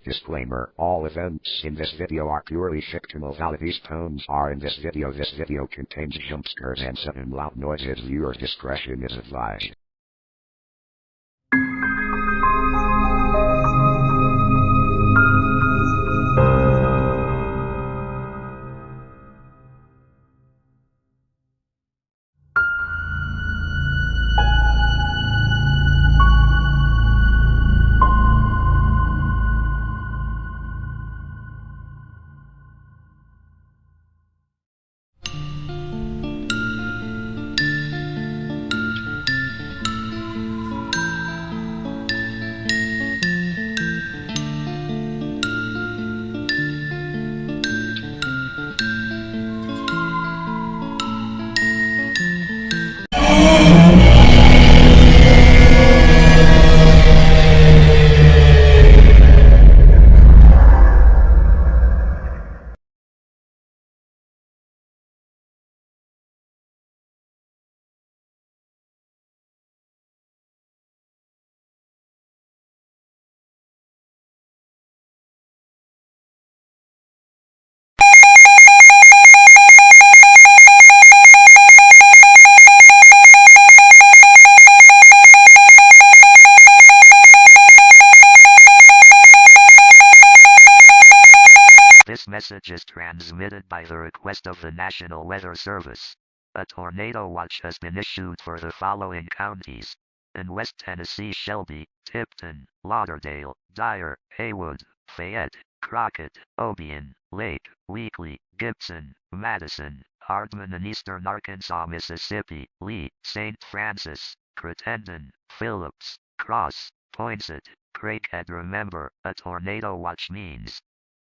Disclaimer: all events in this video are purely fictional. These tones are in this video. This video contains jump scares and sudden loud noises. Viewer discretion is advised. This message is transmitted by the request of the National Weather Service. A tornado watch has been issued for the following counties: in West Tennessee: Shelby, Tipton, Lauderdale, Dyer, Haywood, Fayette, Crockett, Obion, Lake, Weakley, Gibson, Madison, Hardman. In eastern Arkansas, Mississippi: Lee, St. Francis, Crittenden, Phillips, Cross, Poinsett, Craighead. Remember, a tornado watch means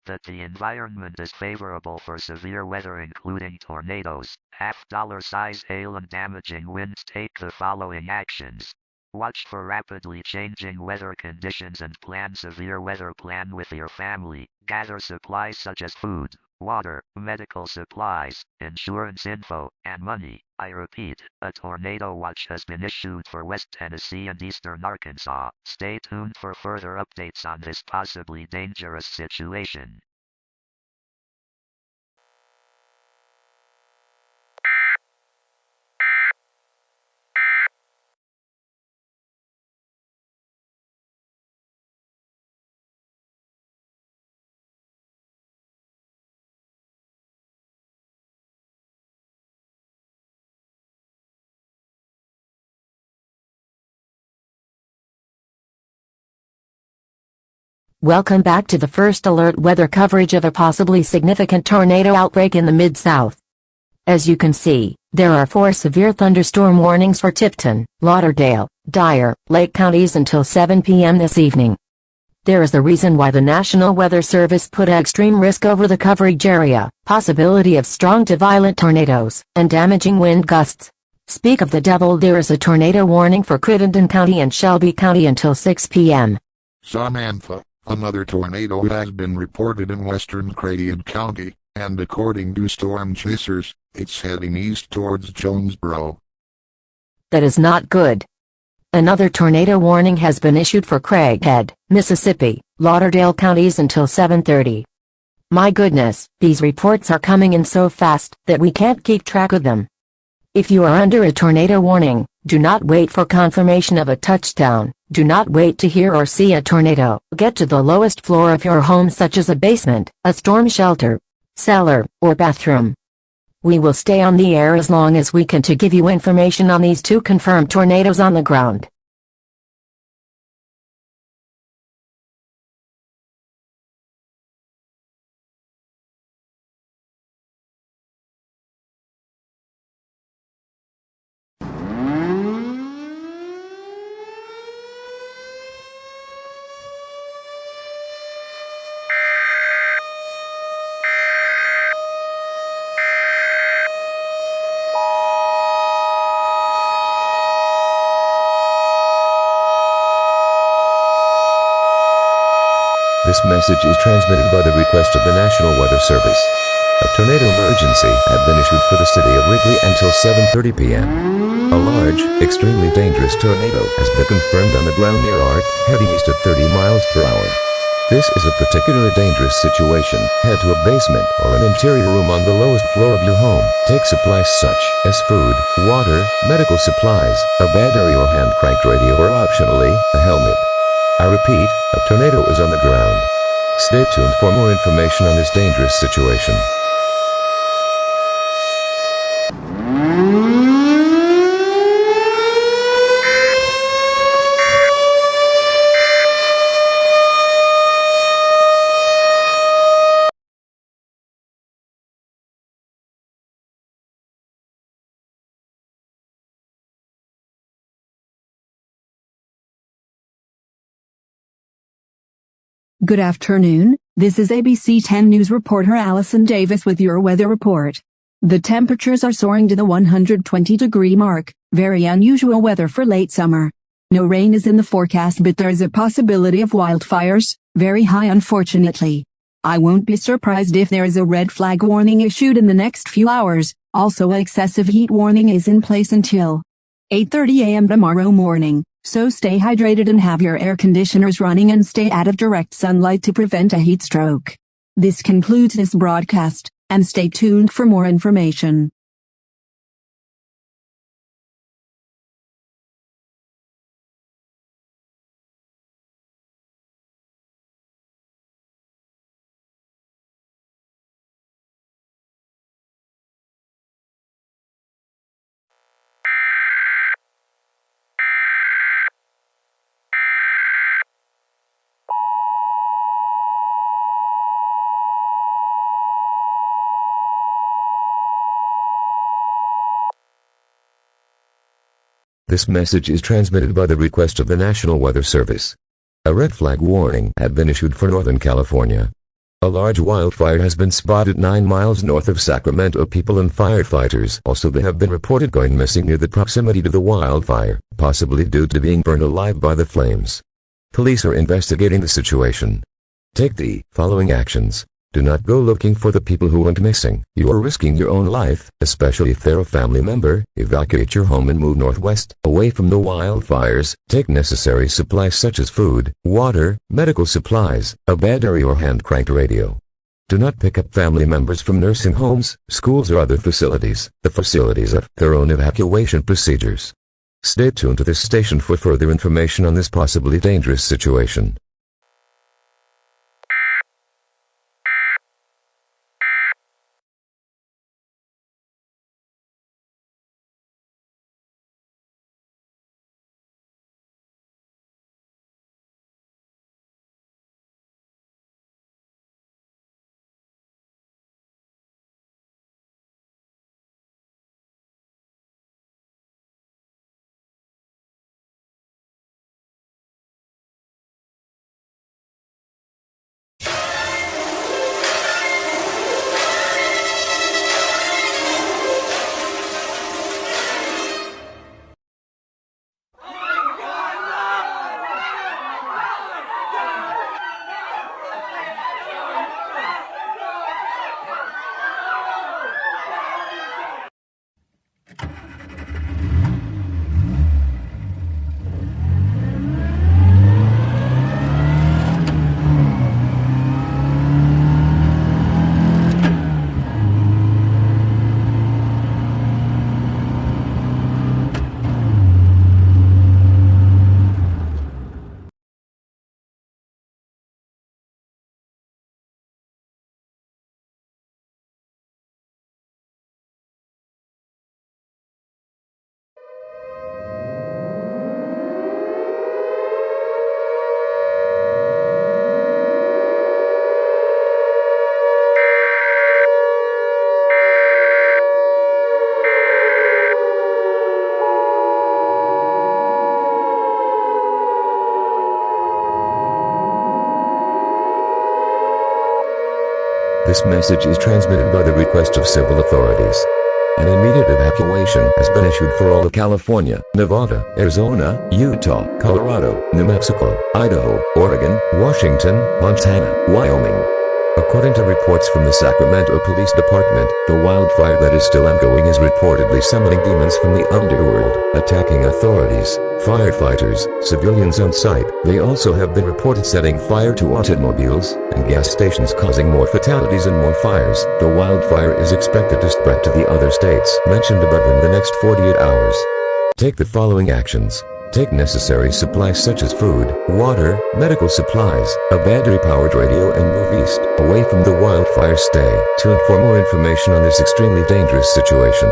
that the environment is favorable for severe weather including tornadoes, half-dollar-size hail and damaging winds. Take the following actions. Watch for rapidly changing weather conditions and plan severe weather. Plan with your family. Gather supplies such as food, water, medical supplies, insurance info, and money. I repeat, a tornado watch has been issued for West Tennessee and eastern Arkansas. Stay tuned for further updates on this possibly dangerous situation. Welcome back to the first alert weather coverage of a possibly significant tornado outbreak in the Mid-South. As you can see, there are 4 severe thunderstorm warnings for Tipton, Lauderdale, Dyer, Lake counties until 7 p.m. this evening. There is a reason why the National Weather Service put extreme risk over the coverage area: possibility of strong to violent tornadoes, and damaging wind gusts. Speak of the devil, there is a tornado warning for Crittenden County and Shelby County until 6 p.m. Samantha. Another tornado has been reported in western Craighead County, and according to storm chasers, it's heading east towards Jonesboro. That is not good. Another tornado warning has been issued for Craighead, Mississippi, Lauderdale counties until 7:30. My goodness, these reports are coming in so fast that we can't keep track of them. If you are under a tornado warning, do not wait for confirmation of a touchdown. Do not wait to hear or see a tornado. Get to the lowest floor of your home, such as a basement, a storm shelter, cellar, or bathroom. We will stay on the air as long as we can to give you information on these 2 confirmed tornadoes on the ground. This message is transmitted by the request of the National Weather Service. A tornado emergency had been issued for the city of Wrigley until 7:30 p.m. A large, extremely dangerous tornado has been confirmed on the ground near Ark, heading east at 30 miles per hour. This is a particularly dangerous situation. Head to a basement or an interior room on the lowest floor of your home. Take supplies such as food, water, medical supplies, a battery or hand cranked radio, or optionally, a helmet. I repeat, a tornado is on the ground. Stay tuned for more information on this dangerous situation. Good afternoon, this is ABC 10 News reporter Allison Davis with your weather report. The temperatures are soaring to the 120-degree mark, very unusual weather for late summer. No rain is in the forecast, but there is a possibility of wildfires, very high unfortunately. I won't be surprised if there is a red flag warning issued in the next few hours. Also, an excessive heat warning is in place until 8:30 a.m. tomorrow morning. So stay hydrated and have your air conditioners running and stay out of direct sunlight to prevent a heat stroke. This concludes this broadcast, and stay tuned for more information. This message is transmitted by the request of the National Weather Service. A red flag warning had been issued for Northern California. A large wildfire has been spotted 9 miles north of Sacramento. People and firefighters also have been reported going missing near the proximity to the wildfire, possibly due to being burned alive by the flames. Police are investigating the situation. Take the following actions. Do not go looking for the people who went missing. You are risking your own life, especially if they're a family member. Evacuate your home and move northwest, away from the wildfires. Take necessary supplies such as food, water, medical supplies, a battery or hand-cranked radio. Do not pick up family members from nursing homes, schools or other facilities. The facilities have their own evacuation procedures. Stay tuned to this station for further information on this possibly dangerous situation. This message is transmitted by the request of civil authorities. An immediate evacuation has been issued for all of California, Nevada, Arizona, Utah, Colorado, New Mexico, Idaho, Oregon, Washington, Montana, Wyoming. According to reports from the Sacramento Police Department, the wildfire that is still ongoing is reportedly summoning demons from the underworld, attacking authorities, firefighters, civilians on site. They also have been reported setting fire to automobiles and gas stations, causing more fatalities and more fires. The wildfire is expected to spread to the other states mentioned above in the next 48 hours. Take the following actions. Take necessary supplies such as food, water, medical supplies, a battery-powered radio, and move east, away from the wildfire. Stay tuned for more information on this extremely dangerous situation.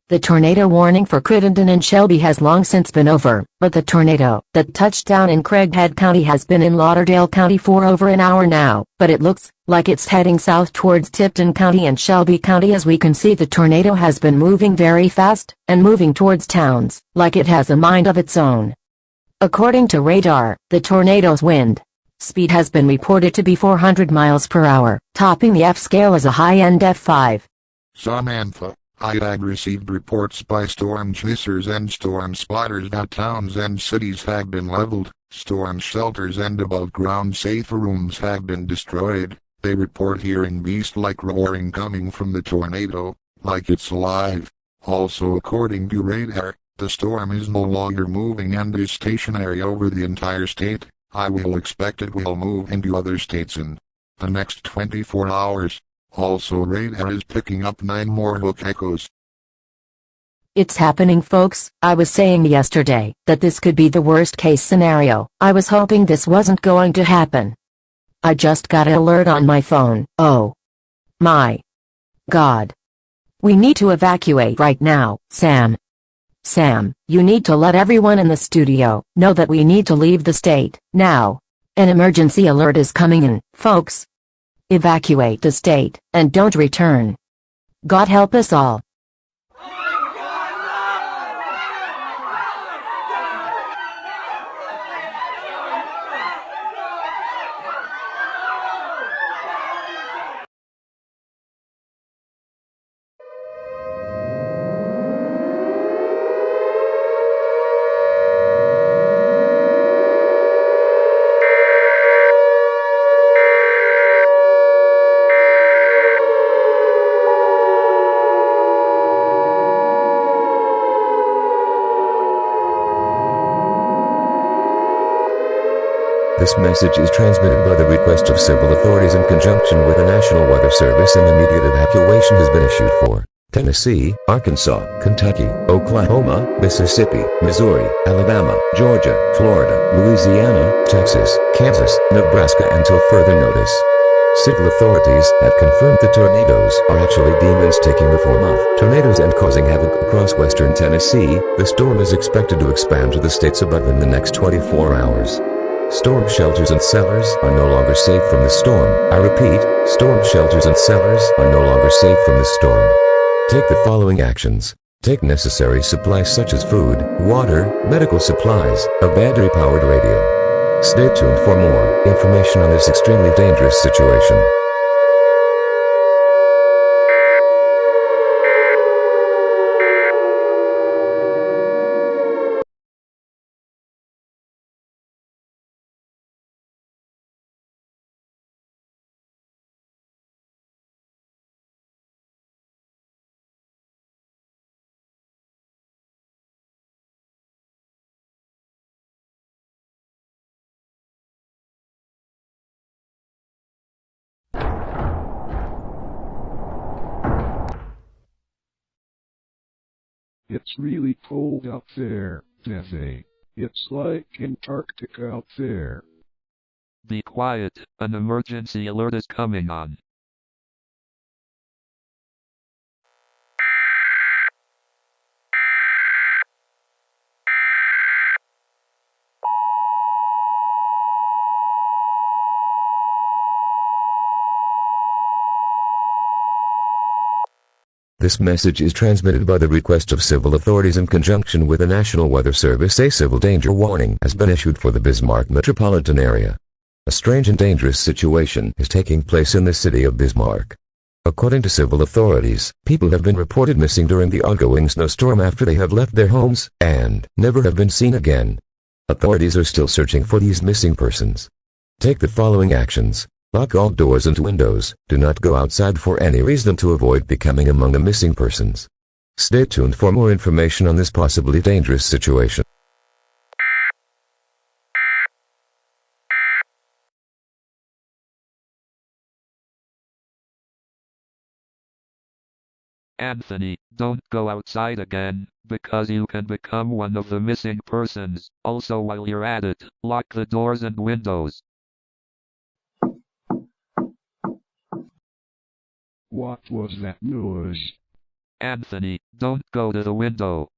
The tornado warning for Crittenden and Shelby has long since been over, but the tornado that touched down in Craighead County has been in Lauderdale County for over an hour now, but it looks like it's heading south towards Tipton County and Shelby County. As we can see, the tornado has been moving very fast and moving towards towns, like it has a mind of its own. According to radar, the tornado's wind speed has been reported to be 400 miles per hour, topping the F scale as a high-end F5. Samantha, IAG received reports by storm chasers and storm spotters that towns and cities have been leveled, storm shelters and above-ground safe rooms have been destroyed. They report hearing beast-like roaring coming from the tornado, like it's alive. Also, according to radar, the storm is no longer moving and is stationary over the entire state. I will expect it will move into other states in the next 24 hours. Also, radar is picking up 9 more hook echoes. It's happening, folks. I was saying yesterday that this could be the worst case scenario. I was hoping this wasn't going to happen. I just got an alert on my phone. Oh my God. We need to evacuate right now, Sam. Sam, you need to let everyone in the studio know that we need to leave the state now. An emergency alert is coming in, folks. Evacuate the state, and don't return. God help us all. This message is transmitted by the request of civil authorities in conjunction with the National Weather Service, and immediate evacuation has been issued for Tennessee, Arkansas, Kentucky, Oklahoma, Mississippi, Missouri, Alabama, Georgia, Florida, Louisiana, Texas, Kansas, Nebraska until further notice. Civil authorities have confirmed the tornadoes are actually demons taking the form of tornadoes and causing havoc across western Tennessee. The storm is expected to expand to the states above in the next 24 hours. Storm shelters and cellars are no longer safe from the storm. I repeat, storm shelters and cellars are no longer safe from the storm. Take the following actions. Take necessary supplies such as food, water, medical supplies, a battery-powered radio. Stay tuned for more information on this extremely dangerous situation. It's really cold out there, Desi. It's like Antarctica out there. Be quiet, an emergency alert is coming on. This message is transmitted by the request of civil authorities in conjunction with the National Weather Service. A civil danger warning has been issued for the Bismarck metropolitan area. A strange and dangerous situation is taking place in the city of Bismarck. According to civil authorities, people have been reported missing during the ongoing snowstorm after they have left their homes and never have been seen again. Authorities are still searching for these missing persons. Take the following actions. Lock all doors and windows. Do not go outside for any reason to avoid becoming among the missing persons. Stay tuned for more information on this possibly dangerous situation. Anthony, don't go outside again, because you can become one of the missing persons. Also, while you're at it, lock the doors and windows. What was that noise? Anthony, don't go to the window.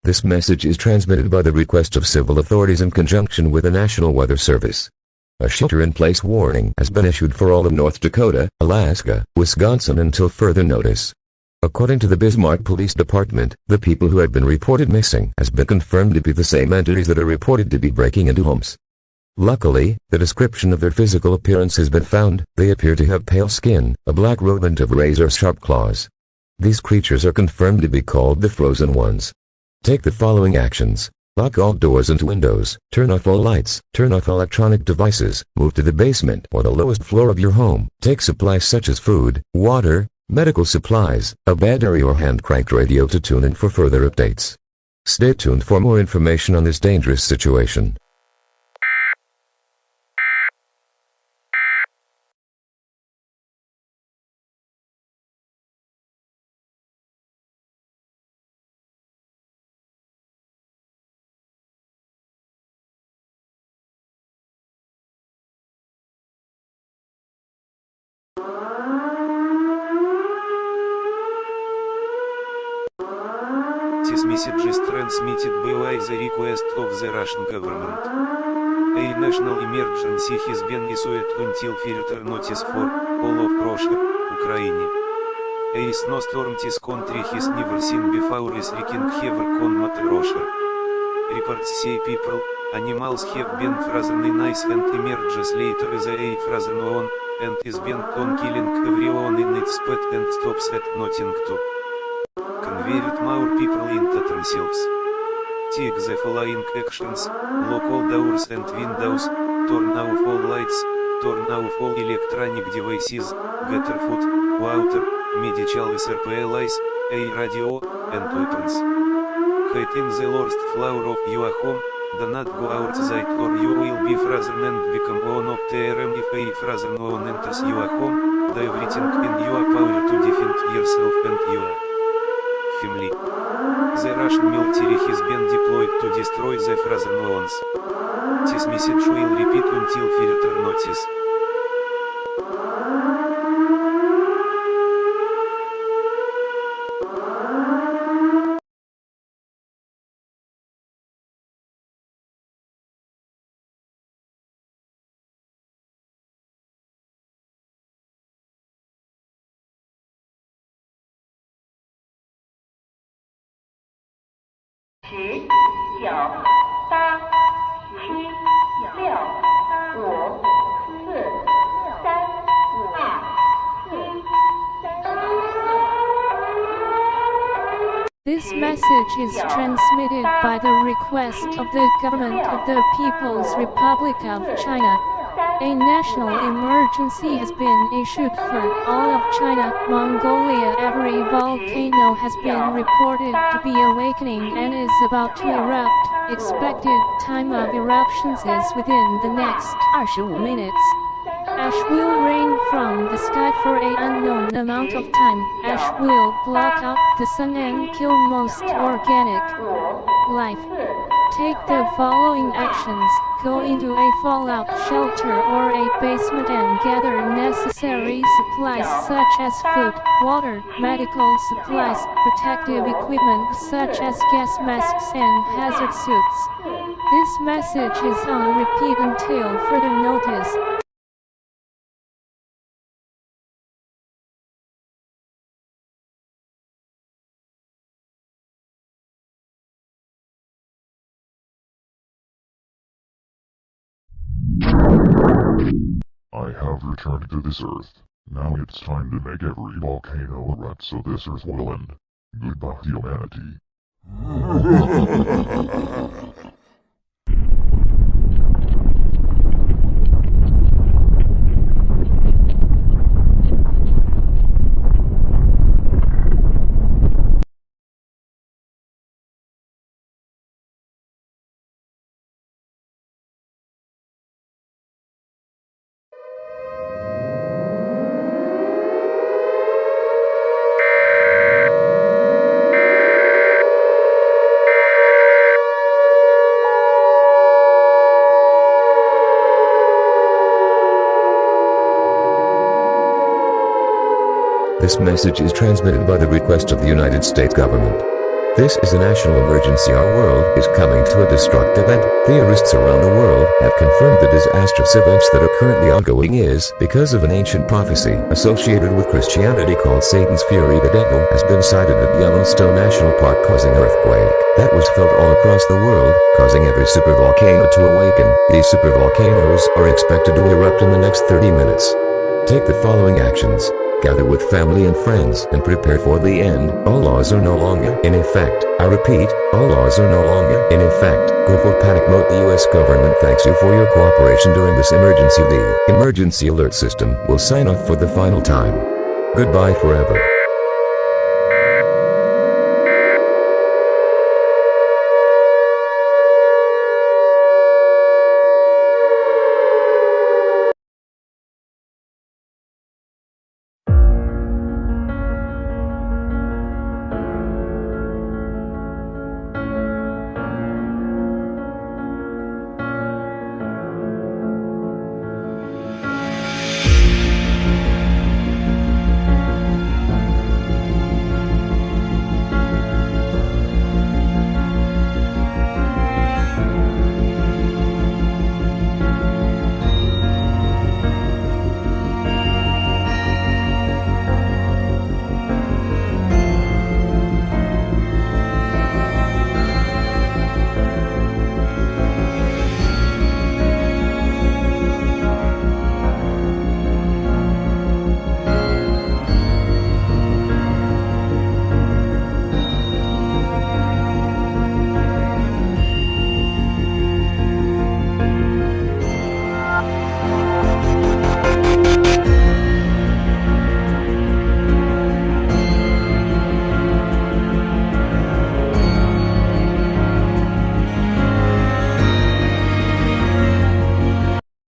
This message is transmitted by the request of civil authorities in conjunction with the National Weather Service. A shelter-in-place warning has been issued for all of North Dakota, Alaska, Wisconsin until further notice. According to the Bismarck Police Department, the people who had been reported missing has been confirmed to be the same entities that are reported to be breaking into homes. Luckily, the description of their physical appearance has been found. They appear to have pale skin, a black rodent of razor-sharp claws. These creatures are confirmed to be called the Frozen Ones. Take the following actions. Lock all doors and windows, turn off all lights, turn off electronic devices, move to the basement or the lowest floor of your home. Take supplies such as food, water, medical supplies, a battery or hand-cranked radio to tune in for further updates. Stay tuned for more information on this dangerous situation. This message is transmitted by the request of the Russian government. A national emergency has been issued until further notice for all of Russia, Ukraine. A snowstorm this country has never seen before is wreaking havoc on Mother Russia. Reports say people, animals have been frozen in ice and emerges later as a frozen one, and is bent on killing everyone in its path and stops at nothing to convert more people into themselves. Take the following actions: lock all doors and windows, turn off all lights, turn off all electronic devices, gather food, water, medical supplies, a radio, and weapons. Hide in the lowest floor of your home, do not go outside or you will be frozen and become one of them. If a frozen one enters your home, do everything in your power to defend yourself and your family. The Russian military has been deployed to destroy the frozen ones. This message will repeat until further notice. This message is transmitted by the request of the Government of the People's Republic of China. A national emergency has been issued for all of China, Mongolia. Every volcano has been reported to be awakening and is about to erupt. Expected time of eruptions is within the next 25 minutes. Ash will rain from the sky for an unknown amount of time. Ash will block out the sun and kill most organic life. Take the following actions. Go into a fallout shelter or a basement and gather necessary supplies such as food, water, medical supplies, protective equipment such as gas masks and hazard suits. This message is on repeat until further notice. I have returned to this earth. Now it's time to make every volcano erupt so this earth will end. Goodbye, humanity. This message is transmitted by the request of the United States government. This is a national emergency. Our world is coming to a destructive end. Theorists around the world have confirmed the disastrous events that are currently ongoing is because of an ancient prophecy associated with Christianity called Satan's Fury. The devil has been sighted at Yellowstone National Park, causing an earthquake that was felt all across the world, causing every supervolcano to awaken. These supervolcanoes are expected to erupt in the next 30 minutes. Take the following actions. Gather with family and friends and prepare for the end. All laws are no longer in effect. I repeat, all laws are no longer in effect. Go for panic mode. The U.S. government thanks you for your cooperation during this emergency. The emergency alert system will sign off for the final time. Goodbye forever.